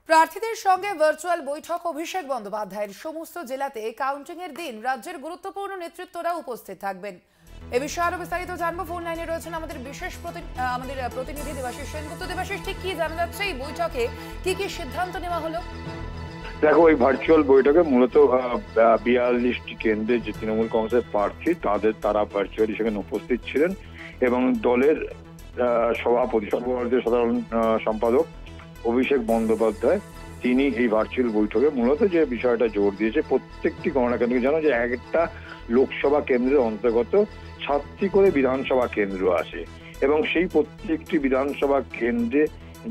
প্রার্থীদের সঙ্গে ভার্চুয়াল বৈঠক অভিষেক বন্দ্যোপাধ্যায়ের। সমস্ত জেলাতে কাউন্টিং এর দিন রাজ্যের গুরুত্বপূর্ণ নেতৃত্বরা উপস্থিত থাকবেন। এ বিষয়ে আরো বিস্তারিত জানবো। ফোন লাইনে রয়েছেন আমাদের প্রতিনিধি দেবাশিস সেনগুপ্ত। দেবাশিস, ঠিক কি জানা যাচ্ছে এই বৈঠকে কি কি সিদ্ধান্ত নেওয়া হলো? দেখো, এই ভার্চুয়াল বৈঠকে মূলত 42টি কেন্দ্রে যে তৃণমূল কংগ্রেসের প্রার্থী তারা ভার্চুয়ালি সেখানে উপস্থিত ছিলেন এবং দলের সভাপতি সর্বভারতীয় সাধারণ সম্পাদক অভিষেক বন্দ্যোপাধ্যায় তিনি এই ভার্চুয়াল বৈঠকে মূলত যে বিষয়টা জোর দিয়েছে, প্রত্যেকটি গণনা কেন্দ্রকে জানো যে একটা লোকসভা কেন্দ্রের অন্তর্গত 7টি করে বিধানসভা কেন্দ্র আছে এবং সেই প্রত্যেকটি বিধানসভা কেন্দ্রে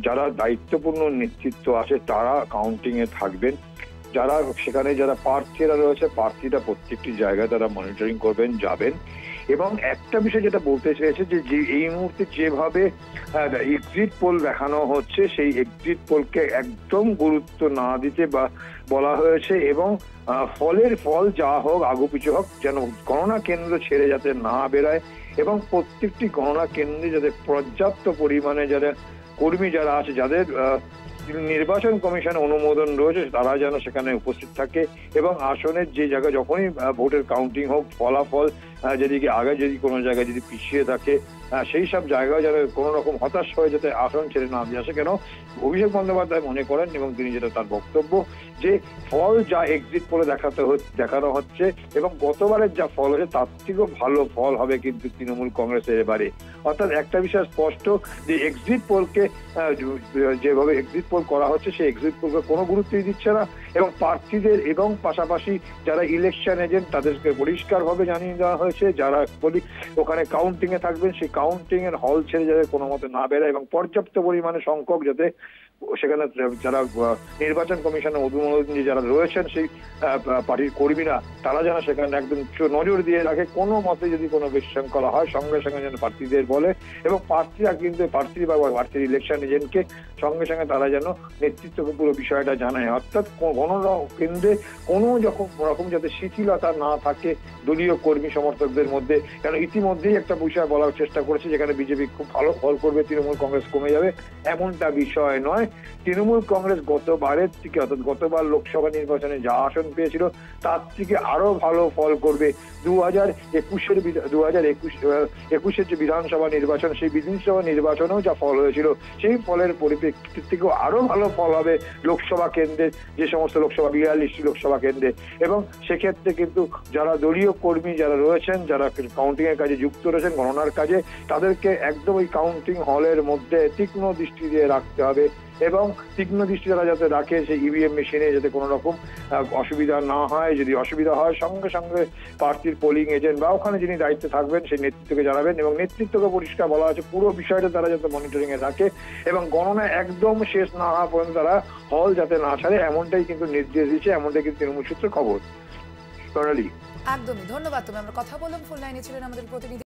যারা দায়িত্বপূর্ণ নেতৃত্ব আছে তারা কাউন্টিং এ থাকবেন। যারা সেখানে যারা প্রার্থীরা রয়েছে, প্রার্থীরা প্রত্যেকটি জায়গায় তারা মনিটরিং করবেন, যাবেন। এবং একটা বিষয় যেটা বলতে চেয়েছে যে এই মুহূর্তে যেভাবে এক্সিট পোল দেখানো হচ্ছে, সেই এক্সিট পোলকে একদম গুরুত্ব না দিতে বা বলা হয়েছে এবং ফল যা হোক আগুপিছু হোক যেন গণনা কেন্দ্র ছেড়ে যাতে না বেরায় এবং প্রত্যেকটি গণনা কেন্দ্রে যাতে পর্যাপ্ত পরিমাণে যারা কর্মী যারা আছে, যাদের নির্বাচন কমিশন অনুমোদন রয়েছে, তারা যেন সেখানে উপস্থিত থাকে এবং আসনের যে জায়গায় যখনই ভোটের কাউন্টিং হোক, ফলাফল যেদিকে আগে যদি কোনো জায়গায় যদি পিছিয়ে থাকে, সেই সব জায়গায় যেন কোনো রকম হতাশ হয়ে যাতে আসন ছেড়ে না দিয়ে আসে। কেন অভিষেক বন্দ্যোপাধ্যায় মনে করেন এবং তিনি যেটা তার বক্তব্য যে ফল যা এক্সিট পোলে দেখানো হচ্ছে এবং গতবারের যা ফল হয়েছে তার থেকেও ভালো ফল হবে কিন্তু তৃণমূল কংগ্রেসের এবারে। অর্থাৎ একটা বিষয় স্পষ্ট যে এক্সিট পোলকে যেভাবে এক্সিট পোল করা হচ্ছে সেই এক্সিট পোলকে কোনো গুরুত্বই দিচ্ছে না এবং প্রার্থীদের এবং পাশাপাশি যারা ইলেকশন এজেন্ট তাদেরকে পরিষ্কারভাবে জানিয়ে দেওয়া হয়েছে যারা ওখানে কাউন্টিং এ থাকবেন সেই কাউন্টিং এর হল ছেড়ে যাতে কোনো মতে না বেরোয় এবং পর্যাপ্ত পরিমাণে সংখ্যক যাতে সেখানে যারা নির্বাচন কমিশনের অনুমোদন যারা রয়েছেন সেই পার্টির কর্মীরা তারা যেন সেখানে একদম নজর দিয়ে রাখে। কোনো মতে যদি কোনো বিশৃঙ্খলা হয় সঙ্গে সঙ্গে যেন প্রার্থীদের বলে এবং প্রার্থীরা কিন্তু প্রার্থী বা প্রার্থীর ইলেকশন এজেন্টকে সঙ্গে সঙ্গে তারা যেন নেতৃত্বকে পুরো বিষয়টা জানায়। অর্থাৎ কোনো কেন্দ্রে কোনো রকম যাতে শিথিলতা না থাকে দলীয় কর্মী সমর্থকদের মধ্যে। কারণ ইতিমধ্যেই একটা বিষয় বলার চেষ্টা করেছে যেখানে বিজেপি খুব ভালো ফল করবে, তৃণমূল কংগ্রেস কমে যাবে, এমনটা বিষয় নয়। তৃণমূল কংগ্রেস গতবারের থেকে অর্থাৎ গতবার লোকসভা নির্বাচনে যা আসন পেয়েছিল তার থেকে আরো ভালো ফল করবে। 2021-এর যে বিধানসভা নির্বাচন, সেই বিধানসভা নির্বাচনেও যা ফল হয়েছিল সেই ফলের পরিপ্রেক্ষিতে থেকেও আরো ভালো ফল হবে লোকসভা কেন্দ্রে, যে সমস্ত লোকসভা 42টি লোকসভা কেন্দ্রে। এবং সেক্ষেত্রে কিন্তু যারা দলীয় কর্মী যারা রয়েছেন, যারা কাউন্টিং এর কাজে যুক্ত রয়েছেন, গণনার কাজে, তাদেরকে একদম ওই কাউন্টিং হলের মধ্যে তীক্ষ্ণ দৃষ্টি দিয়ে রাখতে হবে এবং তীক্ষ্ণ দৃষ্টি তারা যাতে রাখে সেই ইভিএম মেশিনে যাতে কোনো রকম অসুবিধা না হয়। যদি অসুবিধা হয় সঙ্গে সঙ্গে প্রার্থীর পোলিং এজেন্ট বা ওখানে যিনি দায়িত্বে থাকবেন সেই নেতৃত্বকে জানাবেন এবং নেতৃত্বকে পরিষ্কার বলা আছে পুরো বিষয়টা তারা যাতে মনিটরিং এ রাখে এবং গণনা একদম শেষ না হওয়া পর্যন্ত তারা হল যাতে না ছাড়ে, এমনটাই কিন্তু নির্দেশ দিচ্ছে, এমনটাই কিন্তু তৃণমূল সূত্রে খবর। একদমই ধন্যবাদ। তুমি আমরা কথা বললাম, ফোন লাইনে ছিলেন আমাদের প্রতিনিধি।